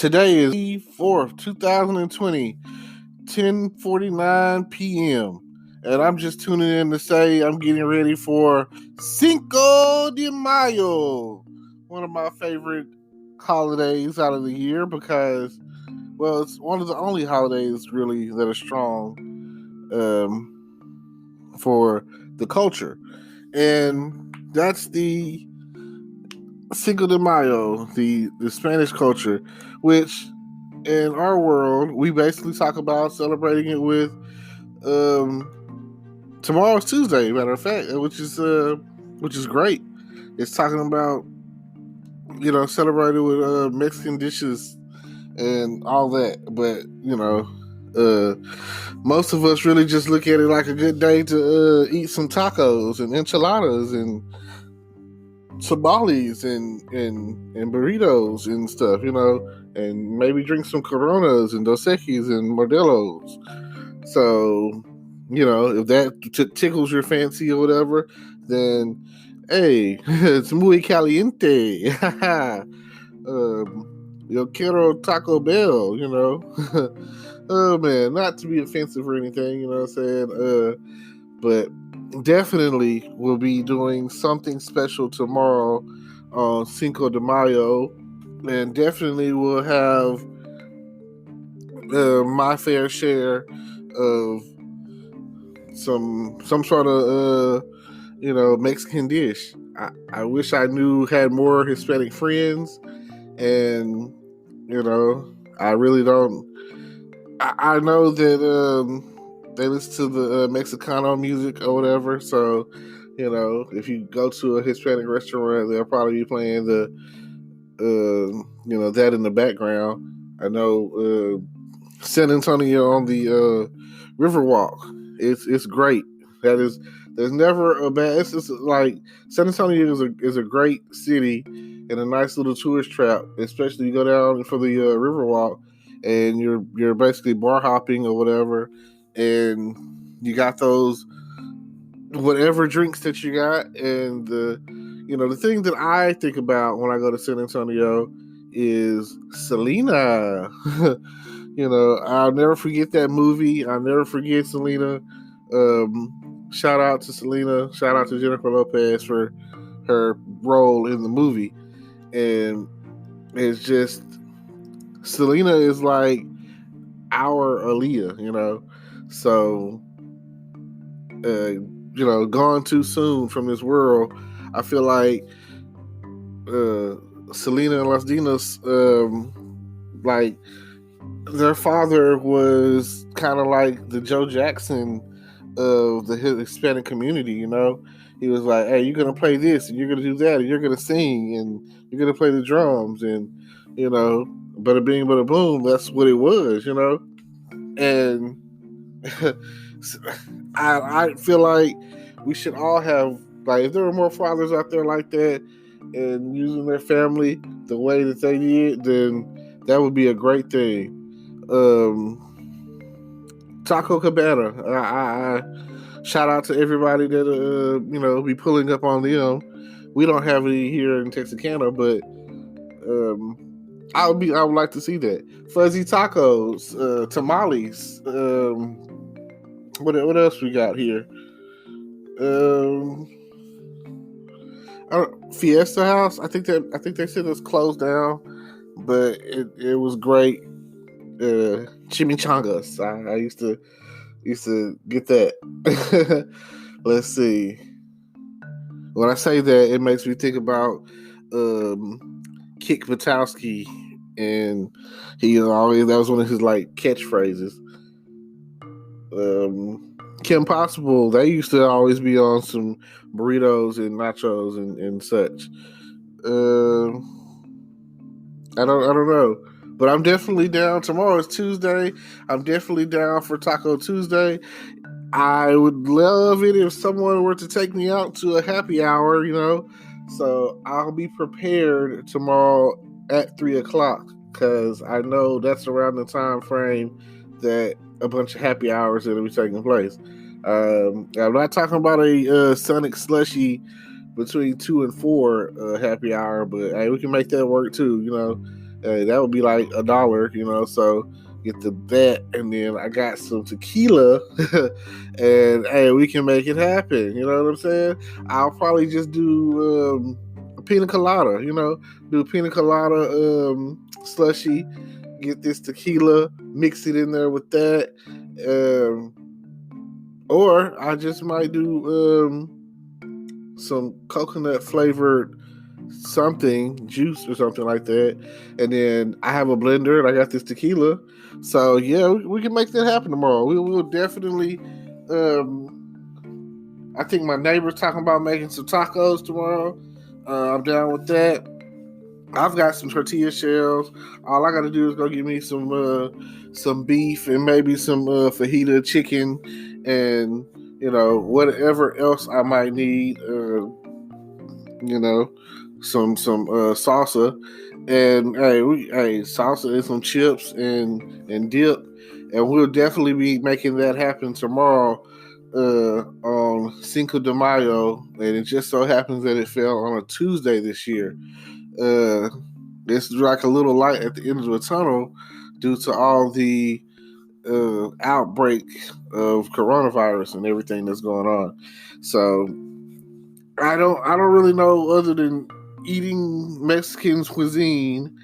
Today is the 4th, 2020, 10:49 p.m. And I'm just tuning in to say I'm getting ready for Cinco de Mayo, one of my favorite holidays out of the year because, well, it's one of the only holidays really that are strong for the culture. And that's the Cinco de Mayo, the Spanish culture, which in our world we basically talk about celebrating it with tomorrow's Tuesday, matter of fact, which is great. It's talking about celebrating with Mexican dishes and all that, but most of us really just look at it like a good day to eat some tacos and enchiladas and tamales and burritos and stuff, and maybe drink some Coronas and Dos Equis and Modelos. So, if that tickles your fancy or whatever, then hey, it's muy caliente. Yo quiero Taco Bell, Oh man, not to be offensive or anything, you know what I'm saying? But definitely will be doing something special tomorrow on Cinco de Mayo, and definitely will have my fair share of some sort of Mexican dish. I wish I had more Hispanic friends, and I really don't. I know that they listen to the Mexicano music or whatever. So, if you go to a Hispanic restaurant, they'll probably be playing that in the background. I know San Antonio on the Riverwalk. It's great. There's never a bad. It's just like San Antonio is a great city and a nice little tourist trap, especially you go down for the Riverwalk and you're basically bar hopping or whatever, and you got those whatever drinks that you got, and the thing that I think about when I go to San Antonio is Selena. I'll never forget that movie. I'll never forget Selena. Shout out to Selena. Shout out to Jennifer Lopez for her role in the movie. And it's just, Selena is like our Aaliyah, So, gone too soon from this world. I feel like Selena and Las Dinas, like, their father was kind of like the Joe Jackson of the Hispanic community, He was like, hey, you're going to play this, and you're going to do that, and you're going to sing, and you're going to play the drums, and, bada bing, bada boom, that's what it was, And I feel like we should all have, like, if there were more fathers out there like that and using their family the way that they did, then that would be a great thing. Taco Cabana. I shout out to everybody that be pulling up on them. We don't have any here in Texarkana, but I would like to see that. Fuzzy tacos, tamales. What else we got here? Fiesta House. I think they said it's closed down, but it was great. Chimichangas. I used to get that. Let's see. When I say that, it makes me think about Kick Butowski, and he always, that was one of his like catchphrases. Kim Possible, they used to always be on some burritos and nachos and such. I don't know. But I'm definitely down. Tomorrow is Tuesday. I'm definitely down for Taco Tuesday. I would love it if someone were to take me out to a happy hour, So I'll be prepared tomorrow at 3:00 because I know that's around the time frame that a bunch of happy hours that'll be taking place. I'm not talking about a Sonic Slushie between 2 and 4 happy hour, but hey, we can make that work too, That would be like $1, so get that, and then I got some tequila, and hey, we can make it happen. You know what I'm saying? I'll probably just do a pina colada. Do pina colada slushy. Get this tequila, mix it in there with that, or I just might do some coconut flavored something, juice or something like that. And then I have a blender and I got this tequila. So yeah, we can make that happen tomorrow. We will definitely. I think my neighbor's talking about making some tacos tomorrow. I'm down with that. I've got some tortilla shells. All I got to do is go get me some beef and maybe some fajita chicken and whatever else I might need. Some salsa, and salsa and some chips and dip, and we'll definitely be making that happen tomorrow on Cinco de Mayo, and it just so happens that it fell on a Tuesday this year. This is like a little light at the end of the tunnel due to all the outbreak of coronavirus and everything that's going on. So I don't really know other than eating Mexican cuisine,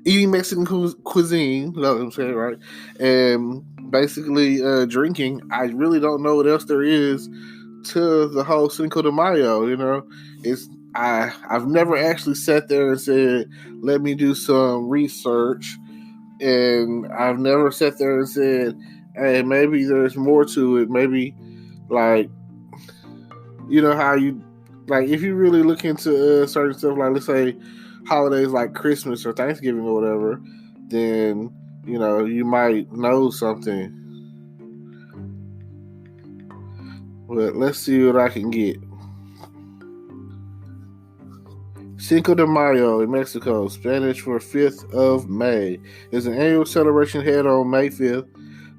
you know what I'm saying, right? And basically drinking. I really don't know what else there is to the whole Cinco de Mayo. I've never actually sat there and said, let me do some research, and I've never sat there and said, hey, maybe there's more to it. Maybe like how you like if you really look into certain stuff, like let's say holidays like Christmas or Thanksgiving or whatever, then you might know something. But let's see what I can get. Cinco de Mayo in Mexico, Spanish for 5th of May, is an annual celebration held on May 5th.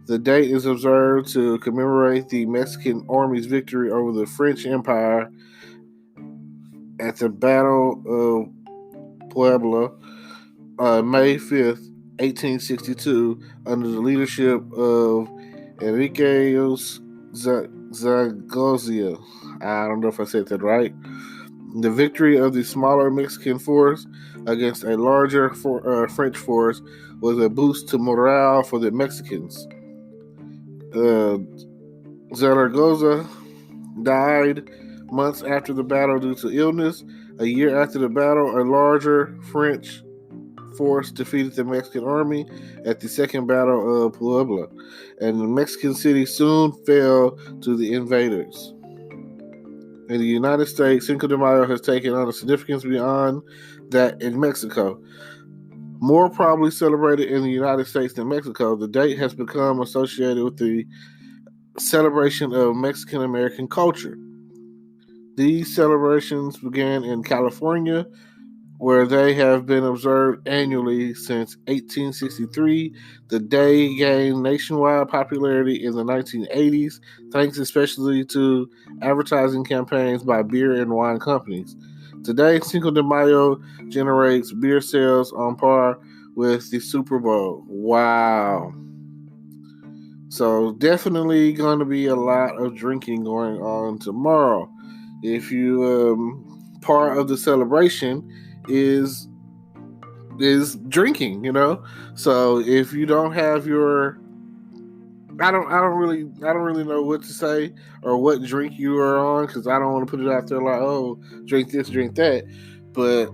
The date is observed to commemorate the Mexican Army's victory over the French Empire at the Battle of Puebla, May 5th, 1862, under the leadership of Enrique Zaragoza. I don't know if I said that right. The victory of the smaller Mexican force against a larger French force was a boost to morale for the Mexicans. Zaragoza died months after the battle due to illness. A year after the battle, a larger French force defeated the Mexican army at the Second Battle of Puebla, and the Mexican city soon fell to the invaders. In the United States, Cinco de Mayo has taken on a significance beyond that in Mexico. More probably celebrated in the United States than Mexico, the date has become associated with the celebration of Mexican American culture. These celebrations began in California, where they have been observed annually since 1863. The day gained nationwide popularity in the 1980s, thanks especially to advertising campaigns by beer and wine companies. Today, Cinco de Mayo generates beer sales on par with the Super Bowl. Wow. So definitely going to be a lot of drinking going on tomorrow. If you part of the celebration is drinking, So if you don't have your, I don't really know what to say or what drink you are on, because I don't want to put it out there like, oh, drink this, drink that. But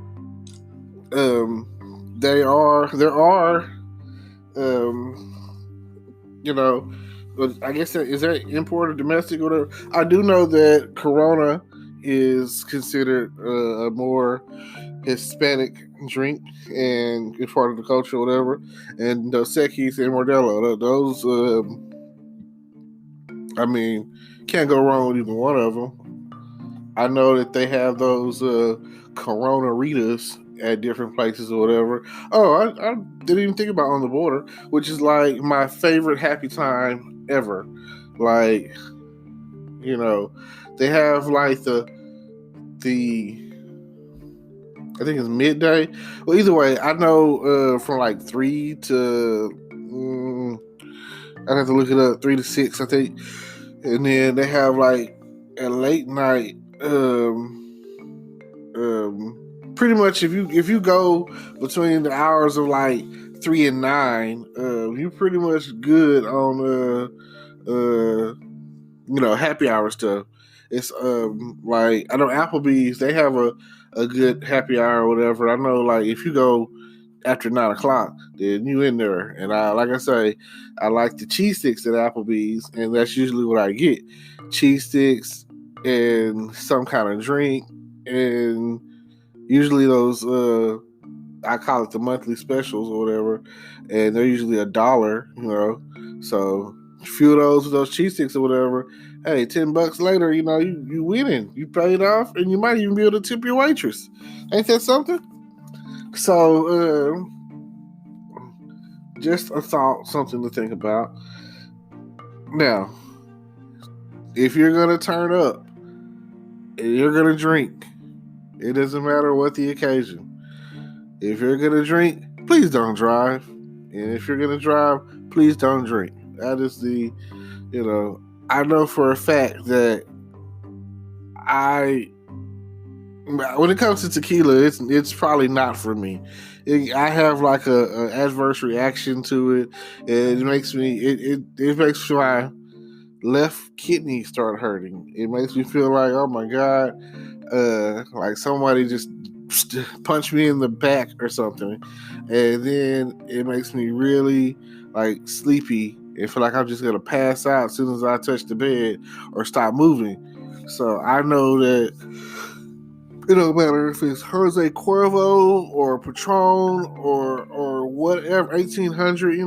there are I guess is that import or domestic or whatever. I do know that Corona is considered a more Hispanic drink and it's part of the culture or whatever. And Dos Equis and Modelo, those, can't go wrong with even one of them. I know that they have those Corona Ritas at different places or whatever. Oh, I didn't even think about On the Border, which is like my favorite happy time ever. Like, they have like the I think it's midday. Well, either way, I know from like 3 to I'd have to look it up, 3 to 6, I think. And then they have like a late night. Pretty much, if you go between the hours of like 3 and 9, you're pretty much good on happy hour stuff. It's like, I know Applebee's, they have a good happy hour or whatever. I know, like, if you go after 9 o'clock, then you in there. And I, like I say, I like the cheese sticks at Applebee's, and that's usually what I get: cheese sticks and some kind of drink, and usually those I call it the monthly specials or whatever, and they're usually $1. So a few of those with those cheese sticks or whatever. Hey, $10 later, you winning. You paid off, and you might even be able to tip your waitress. Ain't that something? So, just a thought, something to think about. Now, if you're gonna turn up and you're gonna drink, it doesn't matter what the occasion. If you're gonna drink, please don't drive. And if you're gonna drive, please don't drink. That is I know for a fact that when it comes to tequila, it's probably not for me. I have like a adverse reaction to it, and it makes my left kidney start hurting. It makes me feel like, oh my God, like somebody just punched me in the back or something, and then it makes me really like sleepy and feel like I'm just gonna pass out as soon as I touch the bed or stop moving. So I know that it don't matter if it's Jose Cuervo or Patron or whatever, 1800,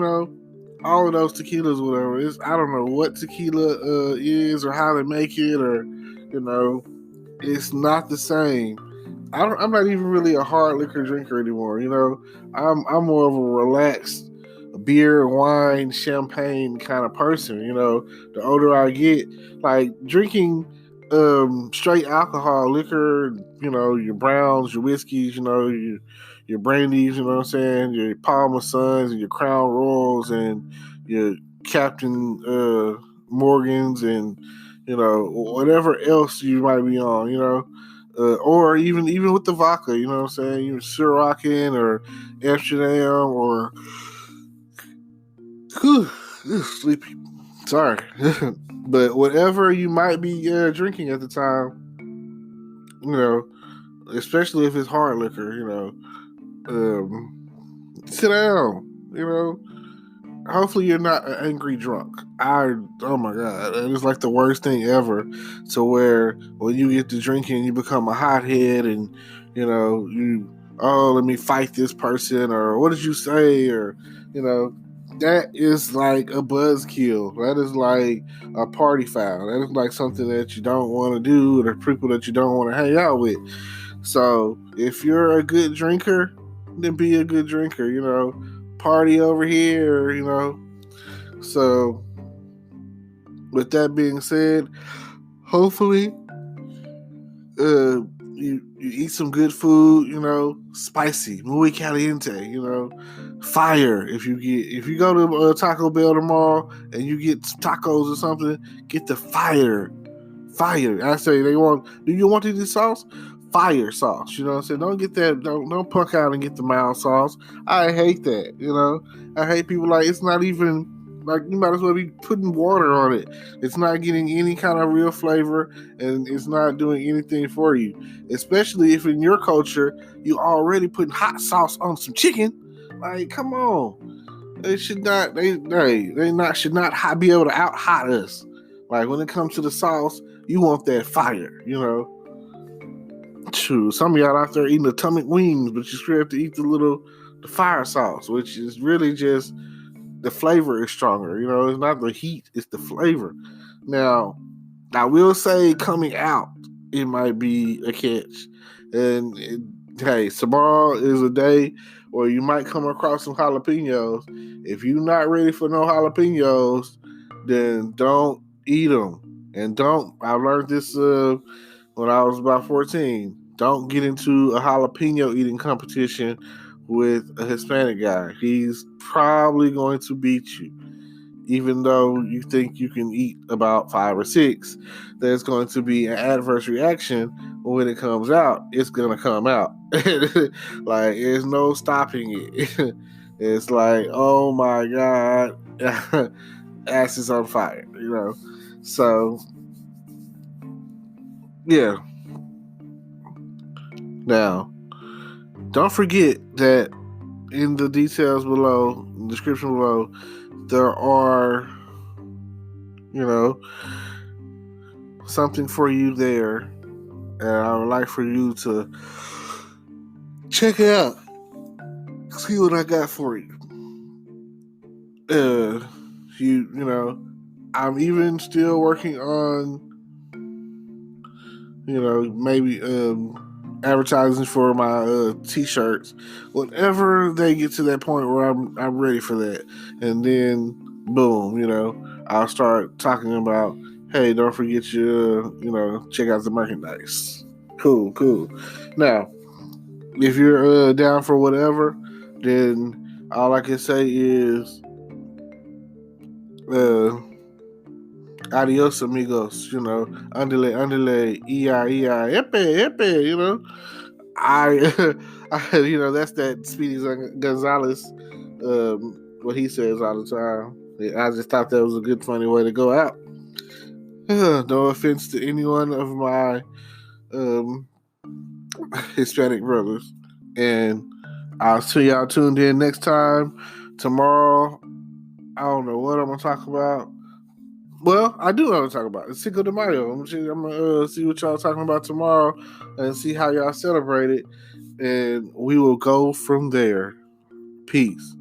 all of those tequilas, whatever. I don't know what tequila is or how they make it, or it's not the same. I'm not even really a hard liquor drinker anymore. I'm more of a relaxed beer, wine, champagne kind of person. The older I get, like drinking straight alcohol, liquor, your browns, your whiskeys, your brandies, you know what I'm saying, your Palmer Suns and your Crown Royals and your Captain Morgans and whatever else you might be on, or even with the vodka, you know what I'm saying, you're Syrah or Amsterdam or sleepy. Sorry. But whatever you might be drinking at the time, especially if it's hard liquor, sit down, hopefully you're not an angry drunk. Oh my God, it's like the worst thing ever, to where when you get to drinking, you become a hothead, and let me fight this person, or what did you say, or that is like a buzzkill. That is like a party foul. That is like something that you don't want to do, or people that you don't want to hang out with. So if you're a good drinker, then be a good drinker, party over here, So with that being said, hopefully you eat some good food, spicy, muy caliente, fire. If you go to Taco Bell tomorrow and you get some tacos or something, get the fire. I say, do you want to eat this sauce? Fire sauce, you know what I'm saying? Don't get that, don't punk out and get the mild sauce. I hate that, I hate people like, it's not even, like, you might as well be putting water on it. It's not getting any kind of real flavor, and it's not doing anything for you. Especially if in your culture, you already putting hot sauce on some chicken. Like, come on. They should not, should not be able to out hot us. Like, when it comes to the sauce, you want that fire, True. Some of y'all out there eating atomic wings, but you still have to eat the fire sauce, which is really just, the flavor is stronger. It's not the heat, it's the flavor. Now, I will say, coming out, it might be a catch. And hey, tomorrow is a day where you might come across some jalapenos. If you're not ready for no jalapenos, then don't eat them. And I learned this when I was about 14. don't get into a jalapeno eating competition with a Hispanic guy. He's probably going to beat you. Even though you think you can eat about 5 or 6, there's going to be an adverse reaction when it comes out. It's going to come out. Like, there's no stopping it. It's like, oh my God, ass is on fire, So, yeah. Now, don't forget that in the details below, in the description below, there are, something for you there. And I would like for you to check it out. See what I got for you. I'm even still working on, maybe advertising for my t-shirts. Whenever they get to that point where I'm ready for that, and then boom, I'll start talking about, hey, don't forget your, check out the merchandise. Cool. Now, if you're down for whatever, then all I can say is adios amigos, andale, ea, epe, that's that Speedy Gonzalez, what he says all the time. I just thought that was a good, funny way to go out. No offense to any one of my Hispanic brothers. And I'll see y'all tuned in next time. Tomorrow, I don't know what I'm going to talk about. Well, I do know what to talk about. It's Cinco de Mayo. I'm going to see what y'all talking about tomorrow and see how y'all celebrate it. And we will go from there. Peace.